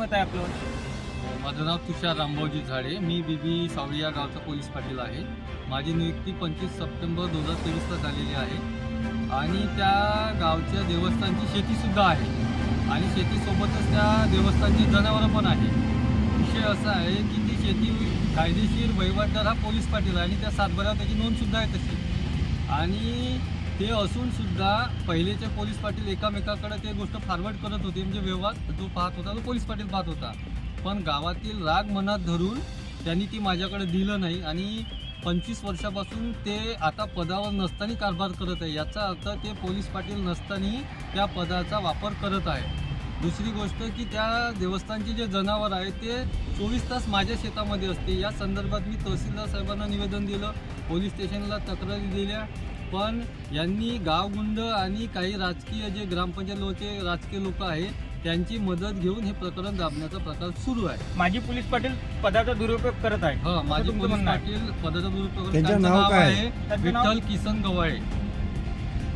मत आहे आपलं? माझं नाव तुषार रामभाऊजी झाडे. मी बीबी सावळी या गावचा पोलीस पाटील आहे. माझी नियुक्ती 25 सप्टेंबर 2023ला झालेली आहे आणि त्या गावच्या देवस्थानची शेतीसुद्धा आहे आणि शेतीसोबतच त्या देवस्थानची जनावरं पण आहे. विषय असा आहे की ती शेती कायदेशीर वहिवाटदार हा पोलीस पाटील आहे आणि त्या सातबाऱ्यावर त्याची नोंदसुद्धा आहे तशी. आणि ते असूनसुद्धा पहिलेचे पोलीस पाटील एकामेकाकडे ते गोष्ट फॉरवर्ड करत होते, म्हणजे व्यवहार जो पाहत होता तो पोलीस पाटील पाहत होता. पण गावातील राग मनात धरून त्यांनी ती माझ्याकडे दिलं नाही आणि 25 वर्षापासून ते आता पदावर नसताना कारभार करत आहे. याचा अर्थ ते पोलीस पाटील नसताना त्या पदाचा वापर करत आहे. दुसरी गोष्ट की त्या देवस्थानचे जे जनावर आहे ते 24 तास माझ्या शेतामध्ये असते. या संदर्भात मी तहसीलदार साहेबांना निवेदन दिलं, पोलीस स्टेशनला तक्रारी दिल्या, पण यांनी गावगुंड आणि काही राजकीय जे ग्रामपंचायत राजकीय लोक आहे त्यांची मदत घेऊन हे प्रकरण दाबण्याचा प्रकार सुरू आहे. माजी पोलीस पाटील पदाचा दुरुपयोग करत आहे. हा, माजी तुमचं पोलीस म्हणणं आहे? पाटील पदाचा दुरुपयोग. त्यांचं नाव काय आहे त्यांचं नाव? विठ्ठल किसन गवाळे.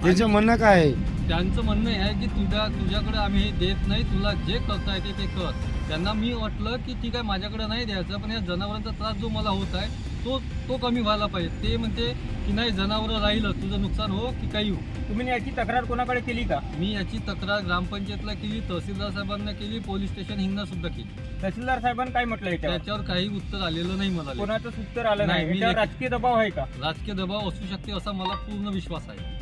त्याचं म्हणणं काय आहे? त्यांचं म्हणणं आहे की तुझ्याकडे आम्ही हे देत नाही, तुला जे करता येते ते कर. त्यांना मी वाटलं की ठीक आहे, माझ्याकडे नाही द्यायचं, पण या जनावरांचा त्रास जो मला होत आहे तो कमी व्हायला पाहिजे. ते म्हणते की नाही, जनावरं राहिलं तुझं नुकसान हो की काही हो. तुम्ही याची तक्रार कोणाकडे केली का? मी याची तक्रार ग्रामपंचायतला केली, तहसीलदार साहेबांना केली, पोलीस स्टेशन हिंगणा सुद्धा केली. तहसीलदार साहेबांनी काय म्हटलं याच्यावर? त्याच्यावर काही उत्तर आलेलं नाही मला. कोणाचंच उत्तर आलं नाही, नाही. मी याच्यावर लेखी- राजकीय दबाव आहे का? राजकीय दबाव असू शकते असा मला पूर्ण विश्वास आहे.